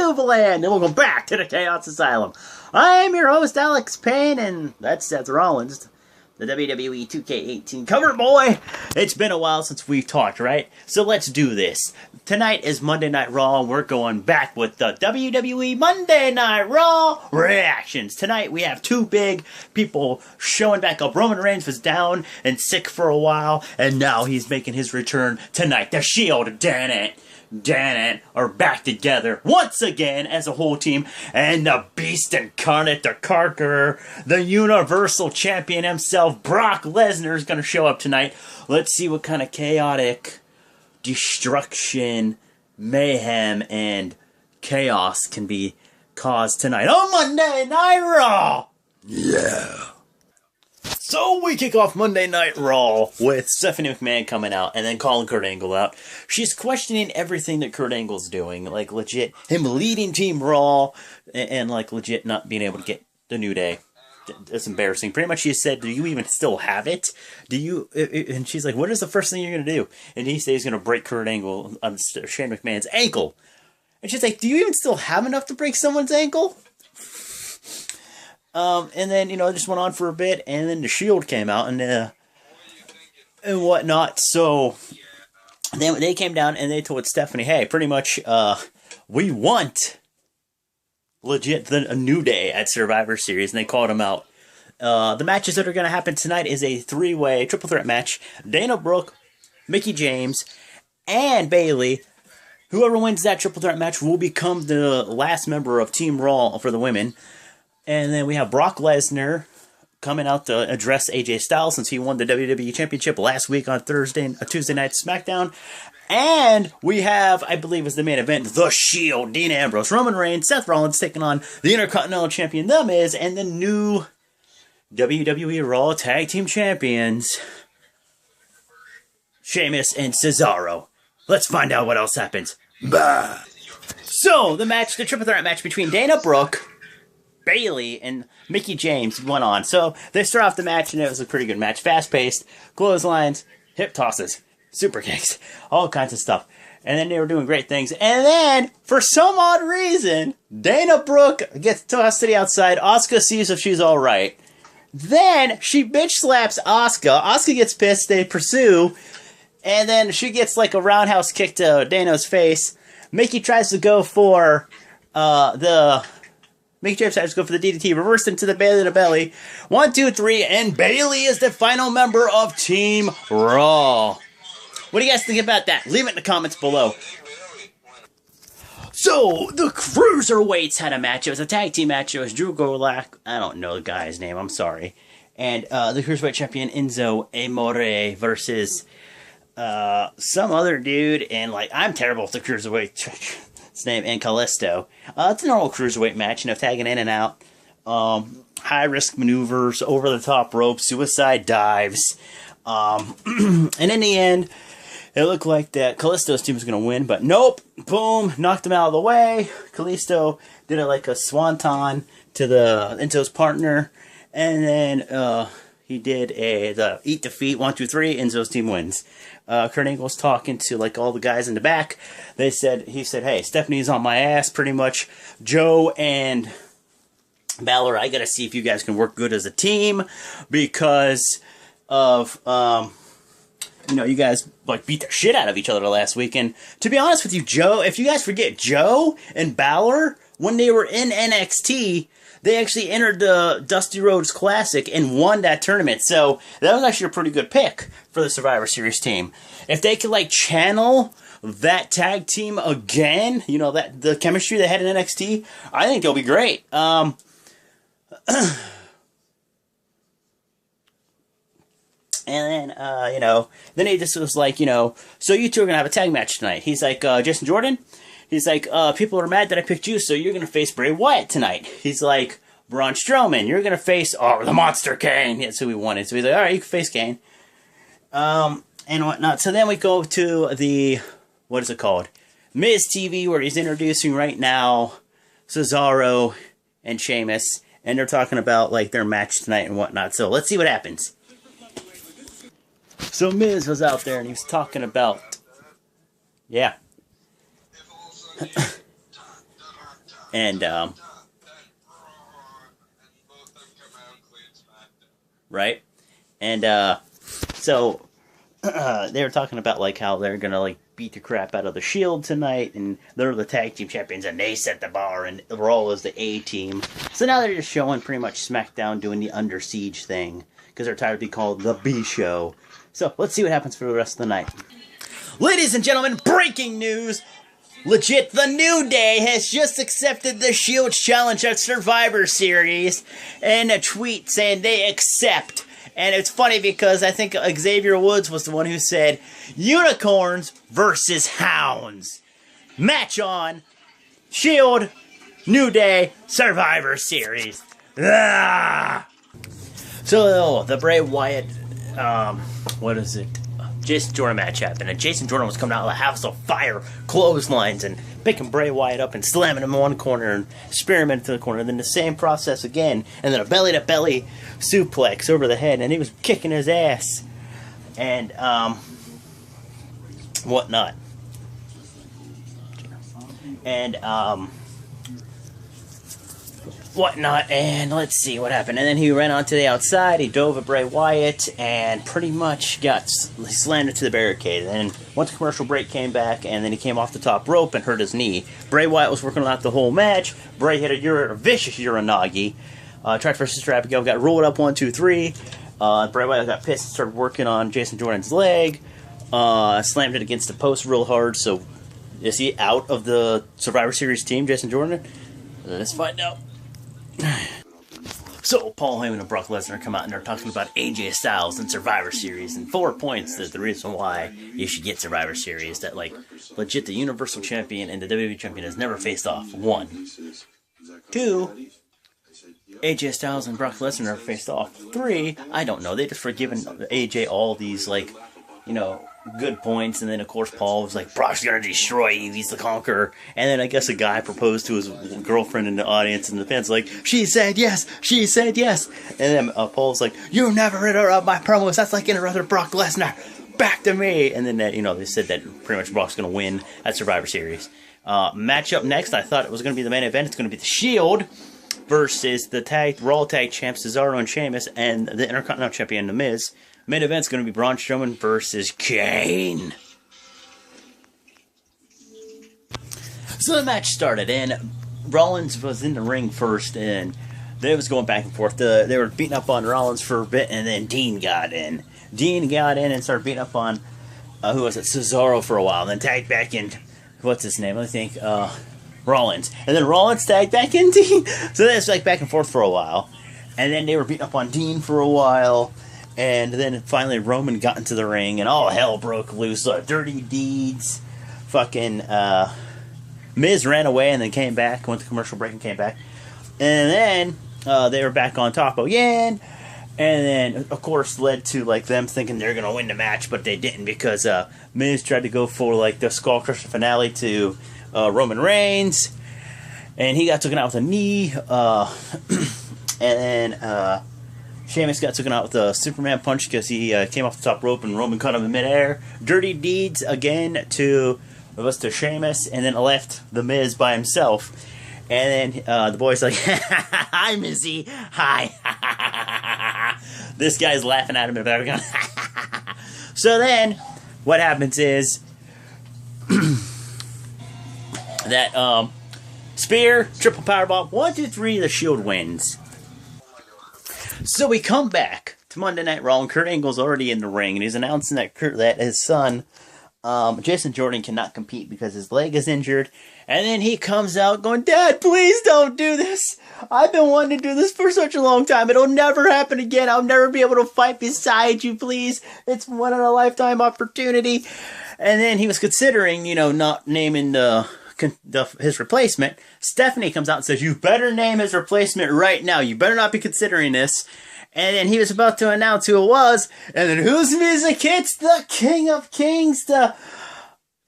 Tuvaland, and welcome back to the Chaos Asylum. I'm your host, Alex Payne, and that's Seth Rollins, the WWE 2K18 cover boy. It's been a while since we've talked, right? So let's do this. Tonight is Monday Night Raw. We're going back with the WWE Monday Night Raw reactions. Tonight we have two big people showing back up. Roman Reigns was down and sick for a while, and now he's making his return tonight. The Shield, damn it, are back together once again as a whole team, and the Beast Incarnate, the Conqueror, the Universal Champion himself, Brock Lesnar, is going to show up tonight. Let's see what kind of chaotic destruction, mayhem, and chaos can be caused tonight on Monday Night Raw. Yeah. So we kick off Monday Night Raw with Stephanie McMahon coming out and then calling Kurt Angle out. She's questioning everything that Kurt Angle's doing, like legit him leading Team Raw and like legit not being able to get the New Day. It's embarrassing. Pretty much she said, do you even still have it? Do you? And she's like, what is the first thing you're going to do? And he says he's going to break Kurt Angle, Shane McMahon's ankle. And she's like, do you even still have enough to break someone's ankle? And then, you know, it just went on for a bit, and then the Shield came out, and whatnot, so then they came down, and they told Stephanie, hey, pretty much, we want, legit, a New Day at Survivor Series, and they called them out. The matches that are going to happen tonight is a three-way triple threat match. Dana Brooke, Mickie James, and Bayley. Whoever wins that triple threat match will become the last member of Team Raw for the women. And then we have Brock Lesnar coming out to address AJ Styles since he won the WWE Championship last week on Tuesday night SmackDown. And we have, I believe is the main event, The Shield, Dean Ambrose, Roman Reigns, Seth Rollins taking on the Intercontinental Champion, The Miz, and the new WWE Raw Tag Team Champions, Sheamus and Cesaro. Let's find out what else happens. Bah. So, the triple threat match between Dana Brooke, Bayley, and Mickie James went on. So they start off the match, and it was a pretty good match. Fast-paced, clotheslines, hip tosses, super kicks, all kinds of stuff. And then they were doing great things. And then, for some odd reason, Dana Brooke gets tossed to the outside. Asuka sees if she's all right. Then she bitch slaps Asuka. Asuka gets pissed. They pursue. And then she gets like a roundhouse kick to Dana's face. Mickie tries to go for Mickie James tries to go for the DDT, reversed into the Bayley to belly. 1, 2, 3, and Bayley is the final member of Team Raw. What do you guys think about that? Leave it in the comments below. So, the Cruiserweights had a match. It was a tag team match. It was Drew Gulak. I don't know the guy's name. I'm sorry. And the Cruiserweight champion Enzo Amore versus some other dude. And, like, I'm terrible with the Cruiserweight name, and Kalisto. It's a normal cruiserweight match, you know, tagging in and out. High-risk maneuvers, over-the-top ropes, suicide dives. And in the end, it looked like that Kalisto's team was going to win, but nope. Boom. Knocked him out of the way. Kalisto did it like a swanton to Enzo's partner. And then he did the eat defeat, 1, 2, 3. Enzo's team wins. Kurt Angle's talking to like all the guys in the back. He said, hey, Stephanie's on my ass pretty much. Joe and Balor, I gotta see if you guys can work good as a team because of, you know, you guys like beat the shit out of each other last week. And to be honest with you, Joe, if you guys forget, Joe and Balor, when they were in NXT, they actually entered the Dusty Rhodes Classic and won that tournament. So that was actually a pretty good pick for the Survivor Series team. If they could like channel that tag team again, you know, that the chemistry they had in NXT, I think they'll be great. And then, you know, then he just was like, you know, so you two are going to have a tag match tonight. He's like, Jason Jordan? He's like, people are mad that I picked you, so you're going to face Bray Wyatt tonight. He's like, Braun Strowman, you're going to face, the Monster Kane. That's who we wanted. So he's like, all right, you can face Kane. And whatnot. So then we go to the, what is it called? Miz TV, where he's introducing right now Cesaro and Sheamus. And they're talking about, like, their match tonight and whatnot. So let's see what happens. So Miz was out there and he was talking about, yeah. And, right? And, so, they were talking about, like, how they're gonna, like, beat the crap out of the Shield tonight, and they're the tag team champions, and they set the bar, and Raw is the A team. So now they're just showing pretty much SmackDown doing the Under Siege thing, because they're tired of being called the B Show. So let's see what happens for the rest of the night. Ladies and gentlemen, breaking news! Legit, the New Day has just accepted the Shield's challenge at Survivor Series, and a tweet saying they accept. And it's funny because I think Xavier Woods was the one who said, Unicorns versus Hounds. Match on. Shield, New Day, Survivor Series. Ah! So, the Bray Wyatt, Jason Jordan match happened. And Jason Jordan was coming out of the house of fire, clotheslines, and picking Bray Wyatt up and slamming him in one corner and spearing him into the corner. And then the same process again. And then a belly-to-belly suplex over the head. And he was kicking his ass. And, whatnot. And, whatnot, and let's see what happened. And then he ran onto the outside, he dove at Bray Wyatt, and pretty much got slammed into the barricade. And then once the commercial break came back, and then he came off the top rope and hurt his knee. Bray Wyatt was working on that the whole match. Bray hit a vicious Uranagi. Tried for Sister Abigail, got rolled up 1, 2, 3. Bray Wyatt got pissed and started working on Jason Jordan's leg. Slammed it against the post real hard, so is he out of the Survivor Series team, Jason Jordan? Let's find out. So, Paul Heyman and Brock Lesnar come out and they're talking about AJ Styles and Survivor Series, and 4 points that the reason why you should get Survivor Series, that, like, legit the Universal Champion and the WWE Champion has never faced off. 1. 2, AJ Styles and Brock Lesnar never faced off. 3, I don't know, they just were giving AJ all these, like, you know, good points, and then of course Paul was like, Brock's gonna destroy you, he's the conqueror. And then I guess a guy proposed to his girlfriend in the audience, and the fans like, she said yes, she said yes. And then Paul's like, you never interrupt my promos, that's like interrupting Brock Lesnar, back to me. And then you know, they said that pretty much Brock's gonna win at Survivor Series. Match up next, I thought it was gonna be the main event. It's gonna be the Shield versus the Raw Tag Champs Cesaro and Sheamus, and the Intercontinental Champion The Miz. Main event's going to be Braun Strowman versus Kane. So the match started, and Rollins was in the ring first, and they was going back and forth. They were beating up on Rollins for a bit, and then Dean got in. Dean got in and started beating up on, who was it, Cesaro for a while, and then tagged back in, what's his name, I think, Rollins. And then Rollins tagged back in Dean. So they was like back and forth for a while. And then they were beating up on Dean for a while. And then finally Roman got into the ring and all hell broke loose. Dirty deeds. Fucking Miz ran away and then came back. Went to commercial break and came back. And then they were back on top again. And then, of course, led to like them thinking they're going to win the match, but they didn't, because Miz tried to go for like the Skull Crusher finale to Roman Reigns. And he got taken out with a knee. And then Sheamus got taken out with a Superman punch because he came off the top rope and Roman caught him in midair. Dirty deeds again to Sheamus, and then left the Miz by himself. And then the boy's like, hi, Mizzy, hi. This guy's laughing at him in the background. So then, what happens is that spear, triple powerbomb, 1, 2, 3, the Shield wins. So we come back to Monday Night Raw, and Kurt Angle's already in the ring, and he's announcing that his son, Jason Jordan, cannot compete because his leg is injured. And then he comes out going, Dad, please don't do this. I've been wanting to do this for such a long time. It'll never happen again. I'll never be able to fight beside you, please. It's one in a lifetime opportunity. And then he was considering, not naming his replacement. Stephanie comes out and says, you better name his replacement right now. You better not be considering this. And then he was about to announce who it was. And then whose music hits? The King of Kings. The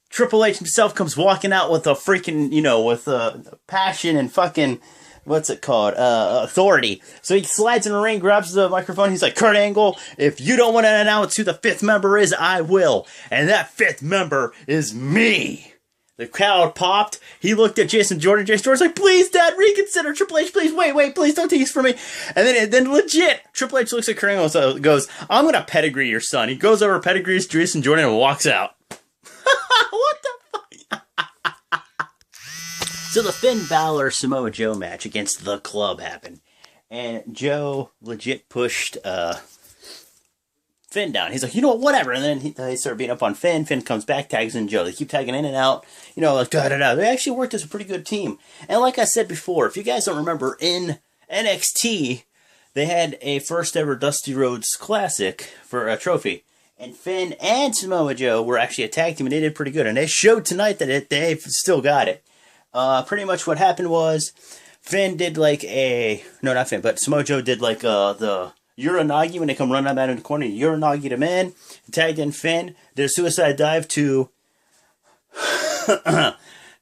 Triple H himself comes walking out with a freaking, with passion and fucking, what's it called? Authority. So he slides in the ring, grabs the microphone. He's like, Kurt Angle, if you don't want to announce who the 5th member is, I will. And that 5th member is me. The crowd popped. He looked at Jason Jordan. Jason Jordan's like, please, Dad, reconsider. Triple H, please, wait, please don't take this from me. And then legit, Triple H looks at Kurt Angle and goes, I'm going to pedigree your son. He goes over, pedigrees Jason Jordan, and walks out. What the fuck? So the Finn Balor Samoa Joe match against The Club happened. And Joe legit pushed Finn down. He's like, you know what, whatever. And then they start beating up on Finn. Finn comes back, tags in Joe. They keep tagging in and out, you know, like da-da-da. They actually worked as a pretty good team. And like I said before, if you guys don't remember, in NXT, they had a first ever Dusty Rhodes Classic for a trophy. And Finn and Samoa Joe were actually a tag team, and they did pretty good. And they showed tonight that they've still got it. Pretty much what happened was Finn did like a... No, not Finn, but Samoa Joe did like the... Uranagi, when they come running out in the corner, Uranagi them in, tagged in Finn, did a suicide dive to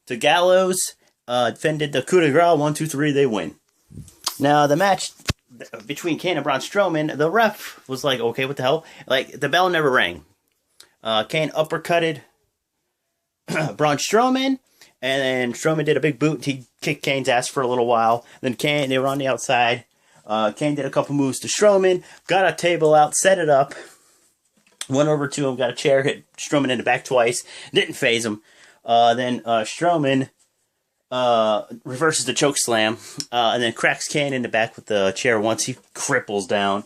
to Gallows. Finn did the coup de grace, 1, 2, 3, they win. Now, the match between Kane and Braun Strowman, the ref was like, okay, what the hell? Like, the bell never rang. Kane uppercutted Braun Strowman, and then Strowman did a big boot. He kicked Kane's ass for a little while. Then Kane, they were on the outside. Kane did a couple moves to Strowman, got a table out, set it up, went over to him, got a chair, hit Strowman in the back twice, didn't phase him. Then Strowman reverses the choke slam, and then cracks Kane in the back with the chair once he cripples down.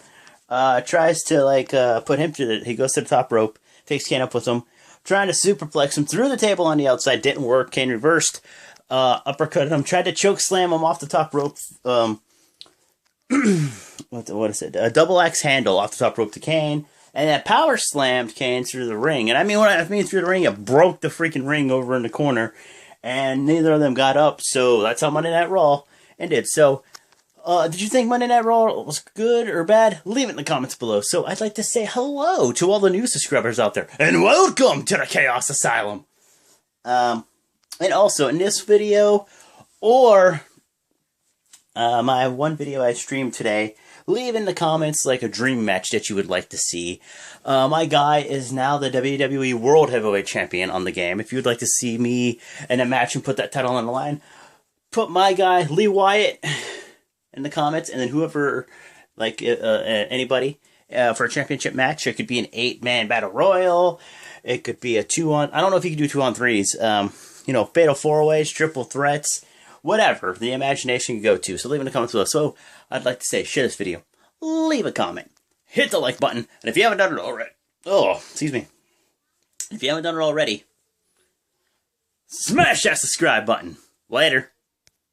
Tries to like put him to he goes to the top rope, takes Kane up with him, trying to superplex him through the table on the outside, didn't work. Kane reversed, uppercutted him, tried to choke slam him off the top rope. What is it? A double axe handle off the top rope to Kane, and then power slammed Kane through the ring. And I mean, when I mean through the ring, it broke the freaking ring over in the corner, and neither of them got up. So that's how Monday Night Raw ended. So, did you think Monday Night Raw was good or bad? Leave it in the comments below. So I'd like to say hello to all the new subscribers out there, and welcome to the Chaos Asylum. And also in this video, or my one video I streamed today, leave in the comments like a dream match that you would like to see. My guy is now the WWE World Heavyweight Champion on the game. If you would like to see me in a match and put that title on the line, put my guy, Lee Wyatt, in the comments, and then whoever, like, anybody, for a championship match. It could be an 8-man battle royal. It could be a 2-on... I don't know if you can do 2-on-3s. You know, fatal 4-ways, triple threats, whatever the imagination can go to. So leave in the comments below. So I'd like to say, share this video, leave a comment, hit the like button, and if you haven't done it already, if you haven't done it already, smash that subscribe button. Later.